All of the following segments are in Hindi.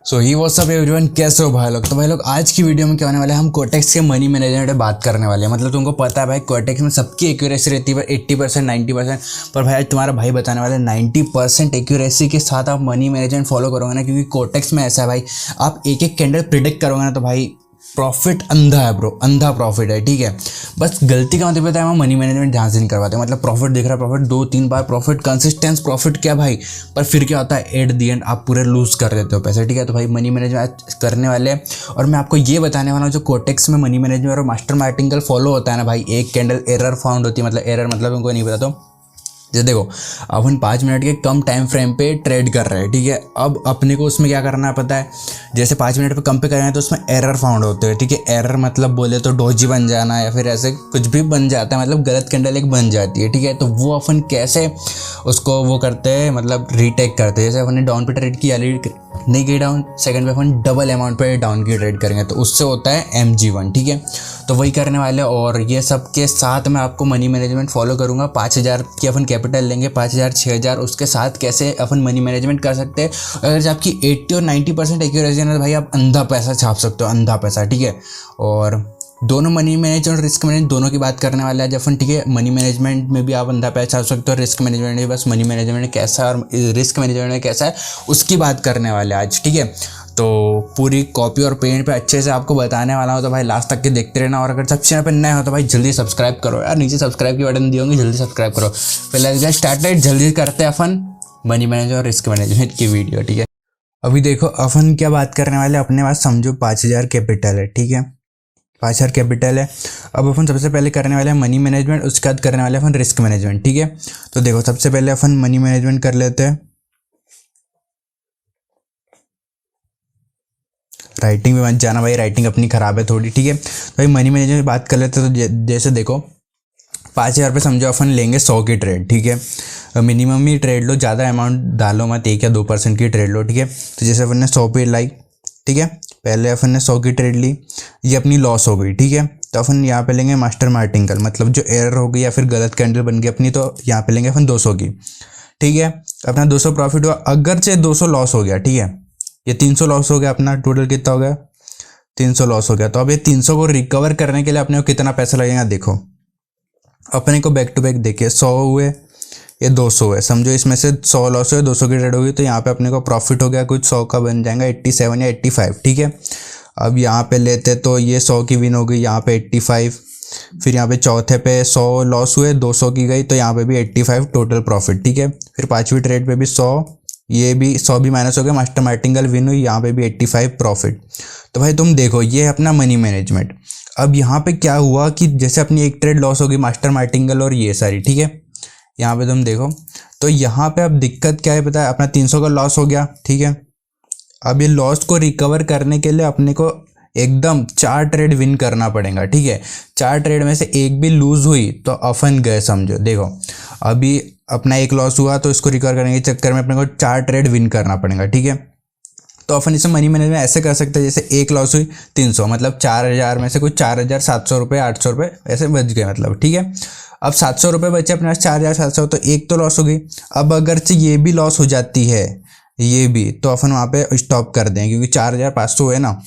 सो ही वो सब एवरीवन, कैसे हो भाई लोग। तो भाई लोग आज की वीडियो में क्या होने वाला है, हम कोटेक्स के मनी मैनेजमेंट में बात करने वाले हैं। मतलब तुमको पता है भाई, कोटेक्स में सबकी एक्यूरेसी रहती है 80% 90%, पर भाई आज तुम्हारा भाई बताने वाला है 90% एक्यूरेसी के साथ आप मनी मैनेजमेंट फॉलो करोगे ना। क्योंकि कोटेक्स में ऐसा है भाई, आप एक एक कैंडल प्रिडिक्ट करोगे ना तो भाई प्रॉफिट अंधा है ब्रो, अंधा प्रॉफिट है। ठीक है, बस गलती का मतलब है हम मनी मैनेजमेंट ध्यान से नहीं करवाते। मतलब प्रॉफिट दिख रहा है, प्रॉफिट 2-3 बार प्रॉफिट, कंसिस्टेंस प्रॉफिट क्या भाई, पर फिर क्या होता है एट दी एंड आप पूरे लूज कर देते हो पैसे। ठीक है, तो भाई मनी मैनेजमेंट करने वाले हैं और मैं आपको ये बताने वाला हूँ जो कोटेक्स में मनी मैनेजमेंट और मास्टर मार्टिंगल फॉलो होता है ना भाई। एक कैंडल एरर फाउंड होती है, मतलब एरर मतलब उनको नहीं पता। तो जैसे देखो, अपन 5 मिनट के कम टाइम फ्रेम पे ट्रेड कर रहे हैं। ठीक है, अब अपने को उसमें क्या करना है पता है, जैसे 5 मिनट पे कम पे कर रहे हैं तो उसमें एरर फाउंड होते हैं। ठीक है, एरर मतलब बोले तो डोजी बन जाना या फिर ऐसे कुछ भी बन जाता है, मतलब गलत कैंडल एक बन जाती है। ठीक है, तो वो अपन कैसे उसको वो करते हैं, मतलब रीटेक करते हैं। जैसे अपन ने डाउन पे ट्रेड किया, नहीं गई डाउन, सेकंड पे अपन डबल अमाउंट पे डाउन की ट्रेड करेंगे तो उससे होता है MG1। ठीक है, तो वही करने वाले। और ये सब के साथ मैं आपको मनी मैनेजमेंट फॉलो करूंगा। 5,000 की अपन कैपिटल लेंगे, 5,000 6,000, उसके साथ कैसे अपन मनी मैनेजमेंट कर सकते हैं। अगर जब आपकी 80 और 90% एक्यूरेसी है ना भाई, आप अंधा पैसा छाप सकते हो, अंधा पैसा। ठीक है, और दोनों मनी मैनेजमेंट और रिस्क मैनेजमेंट दोनों की बात करने वाले हैं अपन। ठीक है, मनी मैनेजमेंट में भी आप अंधा पैसा छाप सकते हो, रिस्क मैनेजमेंट में बस मनी मैनेजमेंट कैसा है और रिस्क मैनेजमेंट में कैसा है उसकी बात करने वाले हैं आज। ठीक है, तो पूरी कॉपी और पेन पे अच्छे से आपको बताने वाला हूँ, तो भाई लास्ट तक के देखते रहना। और अगर सब चैनल पर नए हो तो भाई जल्दी सब्सक्राइब करो यार, नीचे सब्सक्राइब की बटन दी होंगी, जल्दी सब्सक्राइब करो। पहले स्टार्टेड जल्दी करते हैं अपन मनी मैनेजमेंट और रिस्क मैनेजमेंट की वीडियो। ठीक है, अभी देखो अपन क्या बात करने वाले, अपने पास समझो 5,000 कैपिटल है। ठीक है, 5,000 कैपिटल है। अब अपन सबसे पहले करने वाले हैं मनी मैनेजमेंट, उसके बाद करने वाले हैं अपन रिस्क मैनेजमेंट। ठीक है, तो देखो सबसे पहले अपन मनी मैनेजमेंट कर लेते हैं। राइटिंग में मत जाना भाई, राइटिंग अपनी ख़राब है थोड़ी। ठीक है, तो भाई मनी मैनेजमेंट की बात कर लेते हैं। तो जैसे देखो 5,000 पे समझो अपन लेंगे 100 की ट्रेड। ठीक है, मिनिमम ही ट्रेड लो, ज़्यादा अमाउंट डालो मत, 1 या 2% की ट्रेड लो। ठीक है, तो जैसे अपन ने 100 पे लाई, ठीक है, पहले अपन ने 100 की ट्रेड ली, ये अपनी लॉस हो गई। ठीक है, तो अपन यहाँ पे लेंगे मास्टर मार्टिंगल, मतलब जो एरर हो गई या फिर गलत कैंडल बन गई अपनी, तो यहाँ पे लेंगे अपन 200 की। ठीक है, अपना 200 प्रॉफिट हुआ, अगर से 200 लॉस हो गया। ठीक है, ये 300 लॉस हो गया, अपना टोटल कितना हो गया 300 लॉस हो गया। तो अब ये 300 को रिकवर करने के लिए अपने को कितना पैसा लगेगा, देखो अपने को बैक टू बैक देखिए, 100 हुए, ये 200 है, समझो इसमें से 100 लॉस हुए, 200 की ट्रेड होगी, तो यहाँ पे अपने को प्रॉफिट हो गया कुछ 100 का बन जाएगा 87 या 85। ठीक है, अब यहाँ पे लेते तो ये 100 की विन हो गई, यहाँ पे 85, फिर यहाँ पे चौथे पे 100 लॉस हुए, 200 की गई, तो यहाँ पे भी 85 टोटल प्रॉफिट। ठीक है, फिर 5वीं ट्रेड पे भी 100, ये भी 100 भी माइनस हो गया, मास्टर मार्टिंगल विन हुई, यहाँ पे भी 85 प्रॉफिट। तो भाई तुम देखो ये है अपना मनी मैनेजमेंट। अब यहाँ पे क्या हुआ कि जैसे अपनी एक ट्रेड लॉस होगी मास्टर मार्टिंगल और ये सारी। ठीक है, यहाँ पे तुम देखो, तो यहाँ पे अब दिक्कत क्या है पता है, अपना 300 का लॉस हो गया। ठीक है, अब ये लॉस को रिकवर करने के लिए अपने को एकदम 4 ट्रेड विन करना पड़ेगा। ठीक है, 4 ट्रेड में से एक भी लूज हुई तो अपन गए, समझो। देखो अभी अपना एक लॉस हुआ तो इसको रिकवर करने के चक्कर में अपने को 4 ट्रेड विन करना पड़ेगा। ठीक है, तो अपन इसे मनी मैनेजमेंट ऐसे कर सकते हैं, जैसे एक लॉस हुई 300, मतलब 4,000 में से कुछ 4,700 रुपये 800 रुपये ऐसे बच गए, मतलब। ठीक है, अब 700 रुपये बचे अपने पास, 4,700, तो एक तो लॉस हो गई। अब अगर से ये भी लॉस हो जाती है, ये भी, तो अपन वहाँ पे स्टॉप कर दें, क्योंकि 4,500 है ना,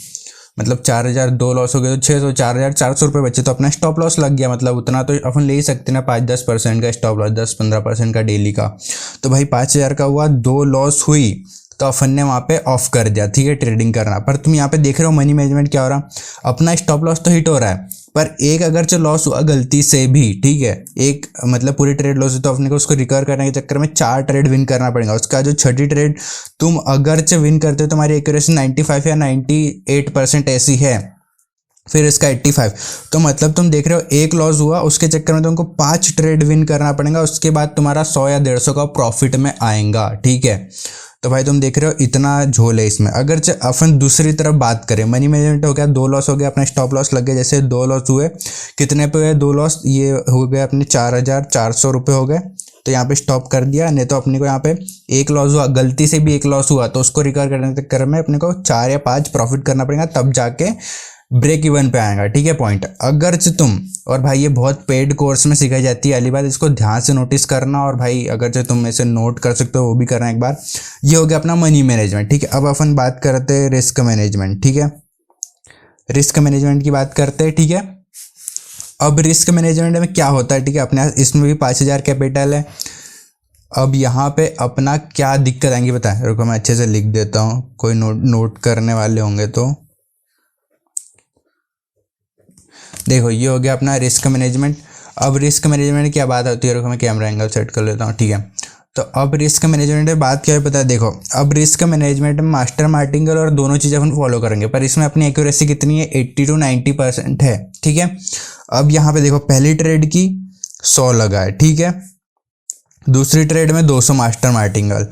मतलब 4,000 दो लॉस हो गए तो 600, 4,400 रुपये बचे, तो अपना स्टॉप लॉस लग गया। मतलब उतना तो अपन ले ही सकते ना, 5-10% का स्टॉप लॉस, 10-15% का डेली का। तो भाई 5,000 का हुआ, 2 लॉस हुई, तो अपन ने वहाँ पे ऑफ कर दिया। ठीक है, ट्रेडिंग करना। पर तुम यहाँ पे देख रहे हो मनी मैनेजमेंट क्या हो रहा, अपना स्टॉप लॉस तो हिट हो रहा है, पर एक अगर जो लॉस हुआ गलती से भी, ठीक है, एक मतलब पूरी ट्रेड लॉस है, तो अपने को उसको रिकवर करने के चक्कर में 4 ट्रेड विन करना पड़ेगा। उसका जो 6ठी ट्रेड तुम अगर से विन करते हो, तुम्हारी एक्यूरेसी 95 या 98% ऐसी है, फिर इसका 85, तो मतलब तुम देख रहे हो एक लॉस हुआ, उसके चक्कर में तुमको 5 ट्रेड विन करना पड़ेगा, उसके बाद तुम्हारा 100 या 150 का प्रॉफिट में आएगा। ठीक है, तो भाई तुम देख रहे हो इतना झोल है इसमें। अगर अपन दूसरी तरफ बात करें, मनी मैनेजमेंट हो गया, 2 लॉस हो गया, अपना स्टॉप लॉस लग गया। जैसे 2 लॉस हुए, कितने पे हुए 2 लॉस, ये हो गए अपने 4,400 रुपये हो गए, तो यहाँ पे स्टॉप कर दिया। नहीं तो अपने को यहाँ पे एक लॉस हुआ, गलती से भी एक लॉस हुआ, तो उसको रिकवर करने के चक्कर में अपने को 4 या 5 प्रॉफिट करना पड़ेगा, तब जाके ब्रेक इवन पे आएगा, ठीक है पॉइंट। अगर तुम, और भाई ये बहुत पेड कोर्स में सिखाई जाती है वाली बात, इसको ध्यान से नोटिस करना, और भाई अगर तुम इसे नोट कर सकते हो वो भी करना एक बार। ये हो गया अपना मनी मैनेजमेंट, ठीक है। अब अपन बात करते हैं रिस्क मैनेजमेंट, ठीक है। रिस्क मैनेजमेंट की बात करते हैं, ठीक है। अब रिस्क मैनेजमेंट में क्या होता है, ठीक है, अपने इसमें भी 5,000 कैपिटल है। अब यहाँ पे अपना क्या दिक्कत आएंगी बताएं, रुको मैं अच्छे से लिख देता हूँ, कोई नोट करने वाले होंगे तो। देखो ये हो गया अपना रिस्क मैनेजमेंट। अब रिस्क मैनेजमेंट की क्या बात होती है, रुको मैं कैमरा एंगल सेट कर लेता हूँ, ठीक है। तो अब रिस्क मैनेजमेंट में बात क्या है पता है, देखो अब रिस्क मैनेजमेंट में मास्टर मार्टिंगल और दोनों चीज़ें अपन फॉलो करेंगे, पर इसमें अपनी एक्यूरेसी कितनी है, 80 to 90% है, ठीक है। अब यहाँ पे देखो पहली ट्रेड की 100 लगा है, ठीक है। दूसरी ट्रेड में 200 मास्टर मार्टिंगल।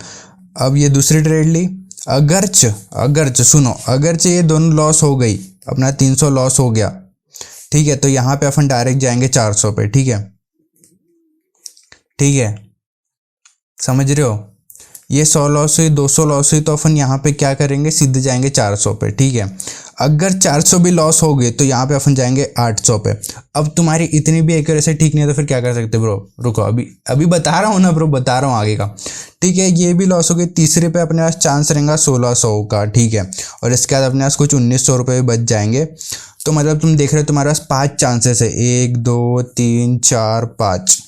अब ये दूसरी ट्रेड ली, अगरच सुनो, अगरच ये दोनों लॉस हो गई, अपना 300 लॉस हो गया, ठीक है। तो यहाँ पे अपन डायरेक्ट जाएंगे 400 पे, ठीक है, ठीक है, समझ रहे हो। ये 100 लॉस हुई, 200 लॉस हुई, तो अपन यहाँ पे क्या करेंगे, सीधे जाएंगे 400 पे, ठीक है। अगर 400 भी लॉस हो गए तो यहाँ पे अपन जाएंगे 800 पे। अब तुम्हारी इतनी भी एक्यूरेसी ठीक नहीं है तो फिर क्या कर सकते ब्रो, रुको अभी बता रहा हूँ ना ब्रो, बता रहा हूँ आगे का, ठीक है। ये भी लॉस हो गई, तीसरे पे अपने पास चांस रहेगा 1600 का, ठीक है। और इसके बाद अपने पास कुछ 1900 रुपये बच जाएंगे। तो मतलब तुम देख रहे हो तुम्हारे पास 5 चांसेस है, 1 2 3 4 5,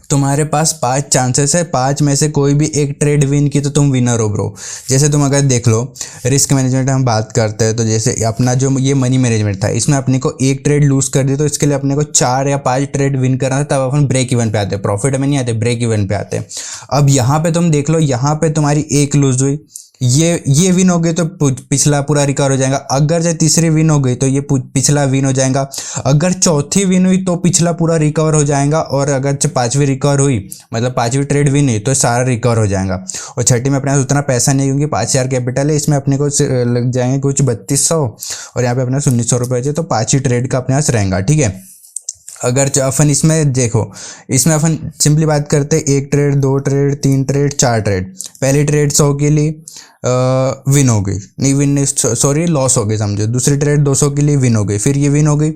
तुम्हारे पास 5 चांसेस है, 5 में से कोई भी एक ट्रेड विन की तो तुम विनर हो ब्रो। जैसे तुम अगर देख लो रिस्क मैनेजमेंट हम बात करते हैं, तो जैसे अपना जो ये मनी मैनेजमेंट था, इसमें अपने को एक ट्रेड लूज कर दी, तो इसके लिए अपने को 4 या 5 ट्रेड विन करना था, तब अपन ब्रेक इवन पे आते, प्रॉफिट में नहीं आते, ब्रेक इवन पे आते। अब यहाँ पे तुम देख लो, यहाँ पे तुम्हारी एक लूज हुई, ये विन हो गई तो पिछला पूरा रिकवर हो जाएगा। अगर जो तीसरी विन हो गई तो ये पिछला विन हो जाएगा। अगर चौथी विन हुई तो पिछला पूरा रिकवर हो जाएगा। और अगर 5वीं रिकवर हुई, मतलब 5वीं ट्रेड विन हुई, तो सारा रिकवर हो जाएगा। और छठी में अपने पास उतना पैसा नहीं, क्योंकि 5,000 कैपिटल है, इसमें अपने को लग जाएंगे कुछ 3200, और यहाँ पे अपने 1900 रुपये है, तो 5वीं ट्रेड का अपने पास रहेगा, ठीक है। अगर अपन इसमें देखो, इसमें अपन सिंपली बात करते हैं, 1 ट्रेड 2 ट्रेड 3 ट्रेड 4 ट्रेड। पहली ट्रेड 100 के लिए विन हो गई, नहीं विन नहीं सॉरी लॉस हो गई समझो। दूसरी ट्रेड 200 के लिए विन हो गई, फिर ये विन हो गई,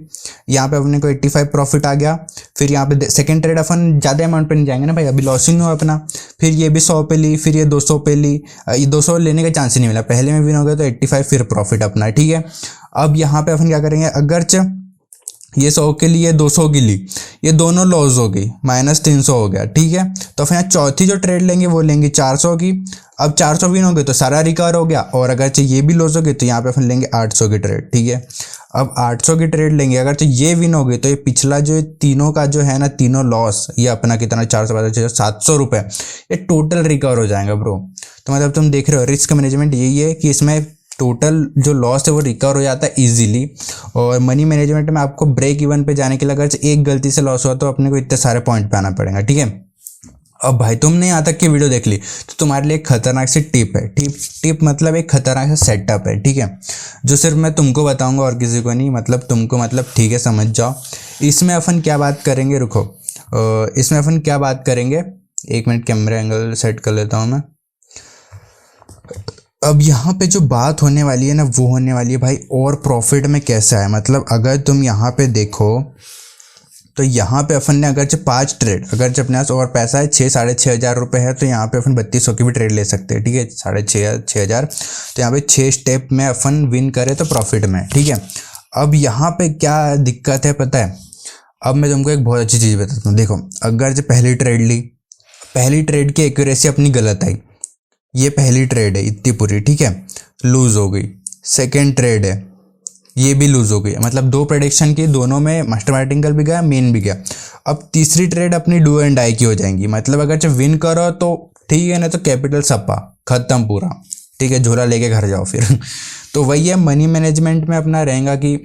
यहाँ पे अपने को 85 प्रॉफिट आ गया। फिर यहाँ पे सेकंड ट्रेड अपन ज़्यादा अमाउंट पे नहीं जाएंगे ना भाई, अभी लॉस ही नहीं हुआ अपना। फिर ये भी 100 पे ली, फिर ये 200 पे ली, ये 200 लेने का चांस ही नहीं मिला, पहले में विन हो गया तो 85 फिर प्रॉफिट अपना, ठीक है। अब यहाँ पे अपन क्या करेंगे, अगर ये 100 के लिए 200 की ली, ये दोनों लॉस हो गई, -300 हो गया, ठीक है। तो फिर यहाँ चौथी जो ट्रेड लेंगे वो लेंगे 400 की। अब 400 विन हो गए तो सारा रिकवर हो गया, और अगर ये भी लॉस हो गई तो यहाँ पे अपन लेंगे 800 की ट्रेड, ठीक है। अब 800 की ट्रेड लेंगे, अगर ये विन हो गई तो ये पिछला जो तीनों का जो है ना, तीनों लॉस, ये अपना कितना 400 700 रुपये, ये टोटल रिकवर हो जाएगा ब्रो। तो मतलब तुम देख रहे हो रिस्क मैनेजमेंट यही है कि इसमें टोटल जो लॉस है वो रिकवर हो जाता है इजीली। और मनी मैनेजमेंट में आपको ब्रेक इवन पे जाने के लिए अगर एक गलती से लॉस हुआ तो अपने को इतने सारे पॉइंट पे आना पड़ेगा, ठीक है। अब भाई तुमने यहाँ तक की वीडियो देख ली तो तुम्हारे लिए एक खतरनाक सी टिप है, टिप मतलब एक खतरनाक सा सेटअप है, ठीक है, जो सिर्फ मैं तुमको बताऊंगा और किसी को नहीं, मतलब तुमको मतलब ठीक है समझ जाओ। इसमें अपन क्या बात करेंगे, रुको इसमें अपन क्या बात करेंगे, 1 मिनट कैमरा एंगल सेट कर लेता हूँ मैं। अब यहाँ पे जो बात होने वाली है ना, वो होने वाली है भाई और प्रॉफिट में कैसा है। मतलब अगर तुम यहाँ पे देखो तो यहाँ पे अपन ने अगर 5 ट्रेड, अगर अपने पास और पैसा है 6-6.5 हज़ार रुपये है, तो यहाँ पे अपन 3200 की भी ट्रेड ले सकते हैं, ठीक है, 6.5 हज़ार। तो यहाँ पे 6 स्टेप में अपन विन करें तो प्रॉफिट में, ठीक है। अब यहाँ पे क्या दिक्कत है पता है, अब मैं तुमको एक बहुत अच्छी चीज़ बताता हूँ। देखो अगर पहली ट्रेड ली, पहली ट्रेड की एक्यूरेसी अपनी गलत आई, ये पहली ट्रेड है इतनी पूरी, ठीक है, लूज हो गई। सेकंड ट्रेड है, ये भी लूज हो गई, मतलब 2 प्रेडिक्शन की, दोनों में मास्टर मार्टिंगल भी गया, मेन भी गया। अब तीसरी ट्रेड अपनी डू एंड डाई की हो जाएंगी, मतलब अगर जब विन करो तो ठीक है, ना तो कैपिटल सप्पा खत्म पूरा, ठीक है, झोला लेके घर जाओ फिर। तो वही है मनी मैनेजमेंट में अपना रहेगा कि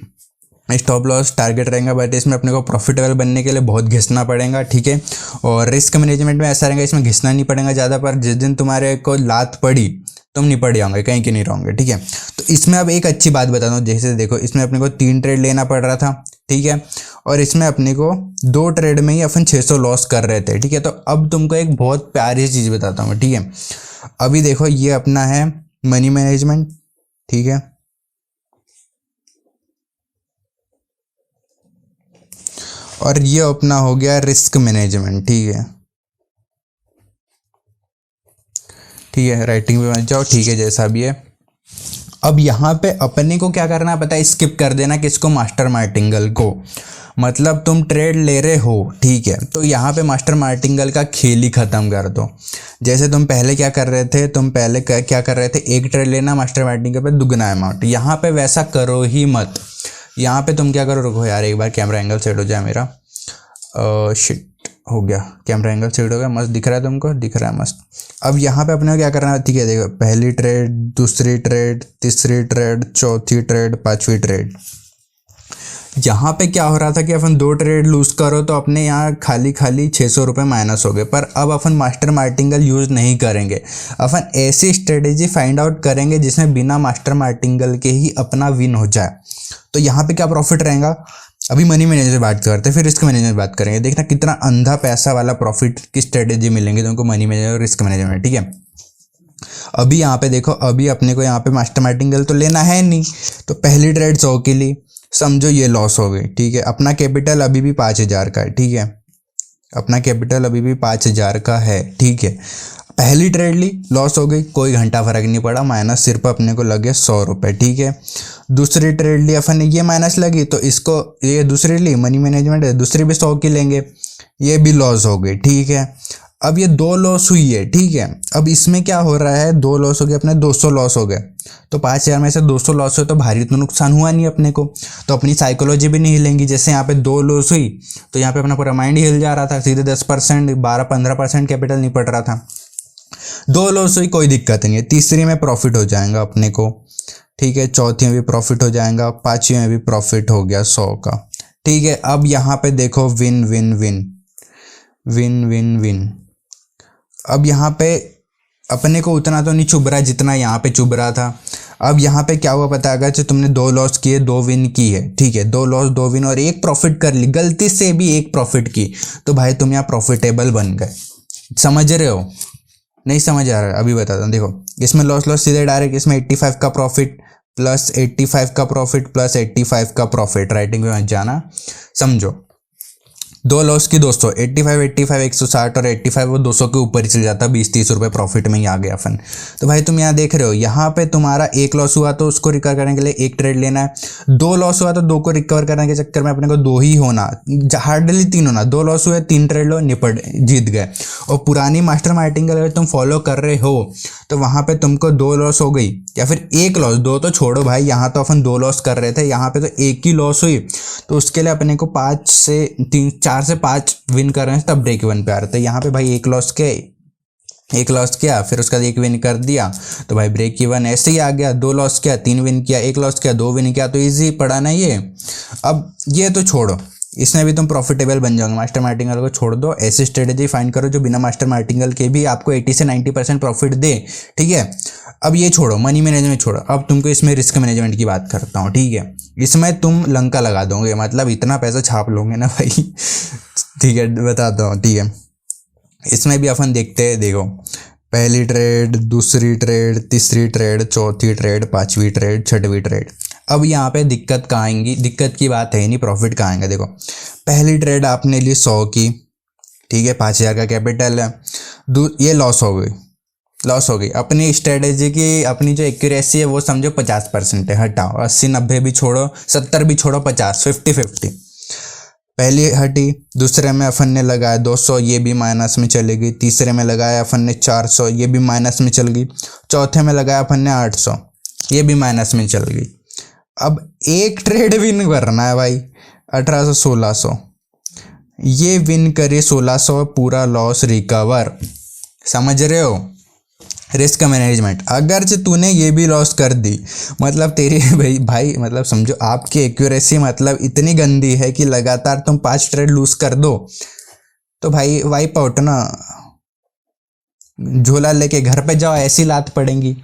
स्टॉप लॉस टारगेट रहेगा, बट इसमें अपने को प्रॉफिटेबल बनने के लिए बहुत घिसना पड़ेगा, ठीक है। और रिस्क मैनेजमेंट में ऐसा रहेगा, इसमें घिसना नहीं पड़ेगा ज़्यादा, पर जिस दिन तुम्हारे को लात पड़ी तुम नहीं पड़ जाओगे, कहीं के नहीं रहोगे, ठीक है। तो इसमें अब एक अच्छी बात बताता हूँ, जैसे देखो इसमें अपने को 3 ट्रेड लेना पड़ रहा था, ठीक है, और इसमें अपने को 2 ट्रेड में ही अपन 600 लॉस कर रहे थे, ठीक है। तो अब तुमको एक बहुत प्यारी चीज़ बताता हूँ, ठीक है। अभी देखो ये अपना है मनी मैनेजमेंट, ठीक है, और ये अपना हो गया रिस्क मैनेजमेंट। ठीक है, ठीक है, राइटिंग पे मत जाओ, ठीक है, जैसा भी है। अब यहाँ पे अपने को क्या करना है पता है, स्किप कर देना किसको, मास्टर मार्टिंगल को। मतलब तुम ट्रेड ले रहे हो, ठीक है, तो यहाँ पे मास्टर मार्टिंगल का खेल ही ख़त्म कर दो। जैसे तुम पहले क्या कर रहे थे, तुम पहले क्या कर रहे थे, एक ट्रेड लेना मास्टर मार्टिंगल पे दुगना अमाउंट, यहाँ पे वैसा करो ही मत। यहाँ पे तुम क्या करो, रुको यार एक बार कैमरा एंगल सेट हो जाए मेरा। शिट, हो गया, कैमरा एंगल सेट हो गया, मस्त दिख रहा है तुमको, दिख रहा है मस्त। अब यहाँ पे अपने को क्या करना है, ठीक है, देखो, पहली ट्रेड, दूसरी ट्रेड, तीसरी ट्रेड, चौथी ट्रेड, पांचवी ट्रेड। यहाँ पे क्या हो रहा था कि अपन 2 ट्रेड लूज करो तो अपने यहाँ खाली खाली 600 रुपये माइनस हो गए। पर अब अपन मास्टर मार्टिंगल यूज़ नहीं करेंगे, अपन ऐसी स्ट्रेटेजी फाइंड आउट करेंगे जिसमें बिना मास्टर मार्टिंगल के ही अपना विन हो जाए। तो यहाँ पे क्या प्रॉफिट रहेगा, अभी मनी मैनेजमेंट बात करते हैं, फिर रिस्क मैनेजमेंट बात करेंगे। देखना कितना अंधा पैसा वाला प्रॉफिट की स्ट्रेटेजी मिलेंगे तुमको, मनी मैनेजमेंट और रिस्क मैनेजमेंट। ठीक है, अभी यहाँ पे देखो, अभी अपने को यहाँ पे मास्टर मार्टिंगल तो लेना है नहीं, तो पहली ट्रेड 100 के लिए समझो ये लॉस हो गई। ठीक है, अपना कैपिटल अभी भी 5000 का है। ठीक है, अपना कैपिटल अभी भी 5000 का है। ठीक है, पहली ट्रेड ली, लॉस हो गई, कोई घंटा फर्क नहीं पड़ा, माइनस सिर्फ अपने को लगे 100 रुपये। ठीक है, दूसरी ट्रेड ली अपन ने, ये माइनस लगी तो इसको, ये दूसरी ली, मनी मैनेजमेंट है, दूसरी भी 100 की लेंगे, ये भी लॉस हो गई। ठीक है, अब ये 2 लॉस हुई है। ठीक है, अब इसमें क्या हो रहा है, 2 लॉस हो गए अपने, 200 लॉस हो गए। तो 5000 में से 200 लॉस हुए तो भारी तो नुकसान हुआ नहीं अपने को, तो अपनी साइकोलॉजी भी नहीं हिलेंगी। जैसे यहाँ पे 2 लॉस हुई तो यहाँ पे अपना पूरा माइंड हिल जा रहा था, सीधे 10%, 12-15% कैपिटल निपट रहा था। 2 लॉस हुई, कोई दिक्कत नहीं है, तीसरी में प्रॉफिट हो जाएगा अपने को। ठीक है, चौथी में भी प्रॉफिट हो जाएगा, पांचवी में भी प्रॉफिट हो गया 100 का। ठीक है, अब यहाँ पे देखो win win win win win win. अब यहाँ पे अपने को उतना तो नहीं चुभ रहा जितना यहाँ पे चुभ रहा था। अब यहाँ पे क्या हुआ पता है, अगर तुमने 2 लॉस किए 2 विन की है, ठीक है, 2 लॉस 2 विन और 1 प्रॉफिट कर ली, गलती से भी 1 प्रॉफिट की, तो भाई तुम यहाँ प्रॉफिटेबल बन गए। समझ रहे हो, नहीं समझ आ रहा है, अभी बताता हूँ। देखो, इसमें लॉस सीधे डायरेक्ट, इसमें 85 का प्रॉफिट प्लस 85 का प्रॉफिट प्लस 85 का प्रॉफिट, राइटिंग में मत जाना, समझो। 2 लॉस की 200, 85 160 और 85 वो 200 के ऊपर ही चल जाता, 20-30 रुपये प्रॉफिट में ही आ गया अपन। तो भाई तुम यहाँ देख रहे हो, यहाँ पे तुम्हारा 1 लॉस हुआ तो उसको रिकवर करने के लिए 1 ट्रेड लेना है, 2 लॉस हुआ तो 2 को रिकवर करने के चक्कर में अपने को 2 ही होना, हार्डली 3 होना। 2 लॉस हुए, 3 ट्रेड लो, निपट, जीत गए। और पुरानी मास्टर मार्टिंगल अगर तुम फॉलो कर रहे हो तो वहाँ पे तुमको 2 लॉस हो गई या फिर 1 लॉस, 2 तो छोड़ो भाई, यहाँ तो अपन 2 लॉस कर रहे थे, यहाँ पे तो 1 ही लॉस हुई, तो उसके लिए अपने को 4 से 5 विन कर रहे हैं तब ब्रेक इवन पे आ रहे थे। यहाँ पे भाई 1 लॉस किया, फिर उसका 1 विन कर दिया तो भाई ब्रेक इवन ऐसे ही आ गया। 2 लॉस किया, 3 विन किया, 1 लॉस किया, 2 विन किया, तो इजी पड़ा ना ये। अब ये तो छोड़ो, इसमें भी तुम प्रॉफिटेबल बन जाओगे। मास्टर मार्टिंगल को छोड़ दो, ऐसी स्ट्रेटेजी फाइंड करो जो बिना मास्टर मार्टिंगल के भी आपको 80 से 90% प्रॉफिट दे। ठीक है, अब ये छोड़ो, मनी मैनेजमेंट छोड़ो, अब तुमको इसमें रिस्क मैनेजमेंट की बात करता हूँ। ठीक है, इसमें तुम लंका लगा दोगे, मतलब इतना पैसा छाप लोगे ना भाई। ठीक है, बताता हूँ। ठीक है, इसमें भी अपन देखते हैं, देखो, पहली ट्रेड, दूसरी ट्रेड, तीसरी ट्रेड, चौथी ट्रेड, पांचवी ट्रेड, छठवीं ट्रेड। अब यहाँ पे दिक्कत कहाँ आएंगी, दिक्कत की बात है नहीं, प्रॉफिट कहाँ आएंगे। देखो, पहली ट्रेड आपने ली 100 की, ठीक है, 5000 का कैपिटल है, ये लॉस हो गई। अपनी स्ट्रेटेजी की, अपनी जो एक्यूरेसी है वो समझो 50% है, हटाओ, 80-90 भी छोड़ो, 70 भी छोड़ो, 50, 50-50। पहली हटी, दूसरे में अपन ने लगाया 200, ये भी माइनस में चली गई, तीसरे में लगाया अपन ने 400, ये भी माइनस में चल गई, चौथे में लगाया अपन ने 800, ये भी माइनस में चल गई। अब एक ट्रेड विन करना है भाई, 1800-1600, ये विन करे 1600, पूरा लॉस रिकवर। समझ रहे हो, रिस्क मैनेजमेंट। अगर जो तूने ये भी लॉस कर दी, मतलब तेरी भाई मतलब समझो आपकी एक्यूरेसी मतलब इतनी गंदी है कि लगातार तुम 5 ट्रेड लूज कर दो तो भाई वाइप आउट ना, झोला लेके घर पे जाओ, ऐसी लात पड़ेंगी।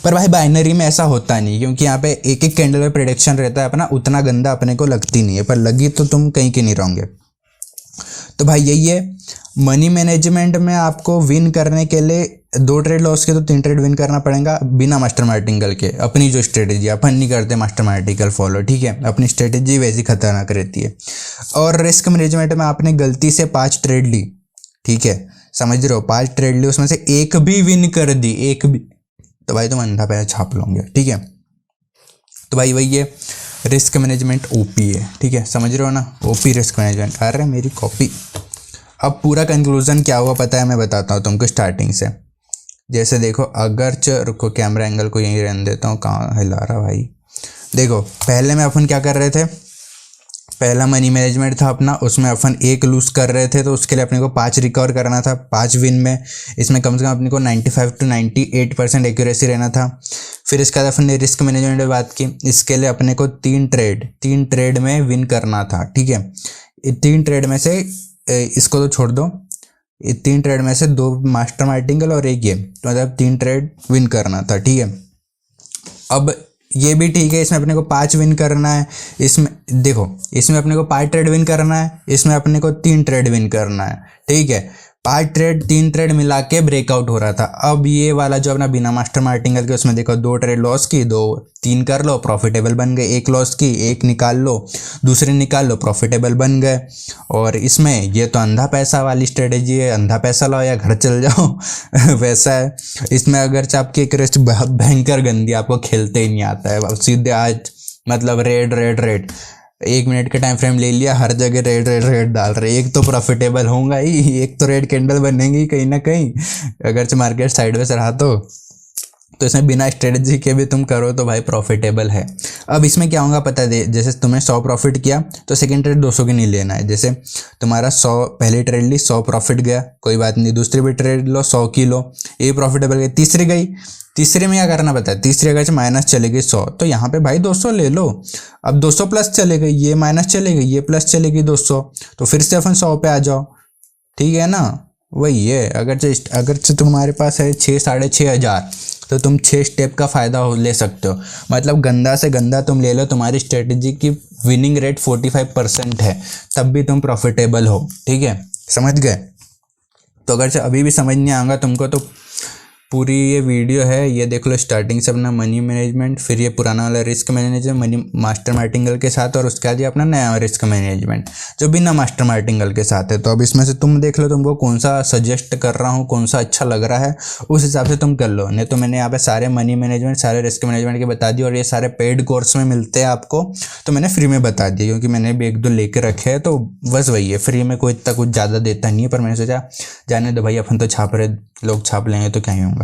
पर भाई बाइनरी में ऐसा होता नहीं, क्योंकि यहाँ पे एक एक कैंडल में प्रेडिक्शन रहता है अपना, उतना गंदा अपने को लगती नहीं है, पर लगी तो तुम कहीं के नहीं रहोगे। तो भाई यही है, मनी मैनेजमेंट में आपको विन करने के लिए 2 ट्रेड लॉस के तो 3 ट्रेड विन करना पड़ेगा बिना मास्टर मार्टिंगल के। अपनी जो स्ट्रेटेजी अपन नहीं करते मास्टर मार्टिंगल फॉलो, ठीक है, अपनी स्ट्रेटेजी वैसी खतरनाक रहती है। और रिस्क मैनेजमेंट में आपने गलती से 5 ट्रेड ली, ठीक है, समझ रहे हो, 5 ट्रेड ली, उसमें से एक भी विन कर दी, एक भी, तो भाई तुम अंधा पैसा छाप लोगे, ठीक है। तो भाई वही है, रिस्क मैनेजमेंट ओपी है, ठीक है, समझ रहे हो ना, ओपी रिस्क मैनेजमेंट। अरे मेरी कॉपी। अब पूरा कंक्लूजन क्या हुआ पता है, मैं बताता हूँ तुमको स्टार्टिंग से। जैसे देखो, अगर रुको कैमरा एंगल को यहीं रहने देता हूँ, कहाँ हिला रहा भाई। देखो पहले में अपन क्या कर रहे थे, पहला मनी मैनेजमेंट था अपना, उसमें अपन 1 लूज़ कर रहे थे, तो उसके लिए अपने को 5 रिकवर करना था 5 विन में। इसमें कम से कम अपने को 95 to 98% एक्यूरेसी रहना था। फिर इसके बाद अपन ने रिस्क मैनेजमेंट में बात की, इसके लिए अपने को 3 ट्रेड में विन करना था, ठीक है। 3 ट्रेड में से इसको तो छोड़ दो, 3 ट्रेड में से 2 मास्टर मार्टिंगल और 1 ये, तो मतलब 3 ट्रेड विन करना था, ठीक है। अब ये भी ठीक है, इसमें अपने को 5 विन करना है, इसमें देखो, इसमें अपने को 5 ट्रेड विन करना है, इसमें अपने को 3 ट्रेड विन करना है, ठीक है। 5 ट्रेड 3 ट्रेड मिला के ब्रेकआउट हो रहा था। अब ये वाला जो अपना बिना मास्टर मार्टिंगल के, उसमें देखो 2 ट्रेड लॉस की, 3 कर लो प्रॉफिटेबल बन गए, 1 लॉस की 1 निकाल लो, दूसरी निकाल लो प्रॉफिटेबल बन गए। और इसमें ये तो अंधा पैसा वाली स्ट्रेटेजी है, अंधा पैसा लाओ या घर चल जाओ वैसा है। इसमें अगर आपकी एक रेस्ट भयंकर गंदी, आपको खेलते ही नहीं आता है, सीधे आज मतलब रेड 1 मिनट का टाइम फ्रेम ले लिया, हर जगह रेड डाल रहे, एक तो प्रॉफिटेबल होगा ही, एक तो रेड कैंडल बनेंगी कहीं ना कहीं, अगर मार्केट साइडवेज रहा तो इसमें बिना स्ट्रेटजी के भी तुम करो तो भाई प्रॉफिटेबल है। अब इसमें क्या होगा पता है, जैसे तुमने 100 प्रॉफिट किया तो सेकंड ट्रेड 200 की नहीं लेना है। जैसे तुम्हारा 100 पहली ट्रेड ली, 100 प्रॉफिट गया, कोई बात नहीं, दूसरी भी ट्रेड लो 100 की लो, ये प्रॉफिटेबल गई, तीसरी गई, तीसरे में क्या करना पता है, तीसरी अगर माइनस चलेगी 100, तो यहाँ पे भाई 200 ले लो। अब 200 प्लस चले गई, ये माइनस चलेगी, ये प्लस चलेगी 200, तो फिर से अपन 100 पे आ जाओ, ठीक है ना। वही है, अगर तुम्हारे पास है 6-6,500 तो तुम 6 स्टेप का फ़ायदा ले सकते हो। मतलब गंदा से गंदा तुम ले लो, तुम्हारी स्ट्रेटजी की विनिंग रेट 45% है, तब भी तुम प्रॉफिटेबल हो, ठीक है, समझ गए। तो अगर अभी भी समझ नहीं आएगा तुमको तो पूरी ये वीडियो है, ये देख लो स्टार्टिंग से अपना मनी मैनेजमेंट, फिर ये पुराना वाला risk management money master martingale के साथ, और उसके बाद ये अपना नया रिस्क मैनेजमेंट जो बिना मास्टर मार्टिंगल के साथ है। तो अब इसमें से तुम देख लो तुमको कौन सा सजेस्ट कर रहा हूँ, कौन सा अच्छा लग रहा है, उस हिसाब से तुम कर लो। नहीं तो मैंने यहाँ पे सारे मनी मैनेजमेंट, सारे रिस्क मैनेजमेंट के बता दिए, और ये सारे पेड कोर्स में मिलते हैं आपको, तो मैंने फ्री में बता दिया, क्योंकि मैंने भी 1-2 लेके रखे हैं, तो बस वही है, फ्री में कोई इतना कुछ ज़्यादा देता नहीं है। पर मैंने सोचा जाने दो भाई, अपन तो छाप रहे, लोग छाप लेंगे तो क्या ही होगा।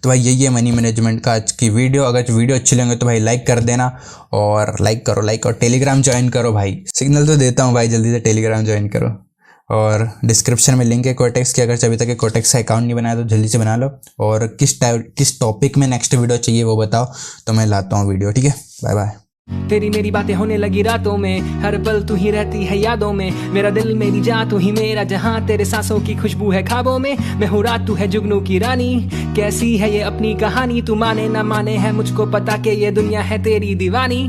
तो भाई यही है मनी मैनेजमेंट का आज की वीडियो। अगर वीडियो अच्छी लगे तो भाई लाइक कर देना, और लाइक करो, और टेलीग्राम ज्वाइन करो भाई, सिग्नल तो देता हूँ भाई, जल्दी से टेलीग्राम ज्वाइन करो। और डिस्क्रिप्शन में लिंक है कोटेक्स की, अगर अभी तक कोटेक्स का अकाउंट नहीं बनाया तो जल्दी से बना लो। और किस टॉपिक में नेक्स्ट वीडियो चाहिए वो बताओ, तो मैं लाता हूँ वीडियो, ठीक है। Bye bye. तेरी मेरी बातें होने लगी रातों में, हर पल तू ही रहती है यादों में, मेरा दिल मेरी जान तू ही मेरा जहां, तेरे सांसों की खुशबू है ख्वाबों में, मैं हूँ रात तू है जुगनू की रानी। कैसी है ये अपनी कहानी, तू माने ना माने है मुझको पता कि ये दुनिया है तेरी दीवानी।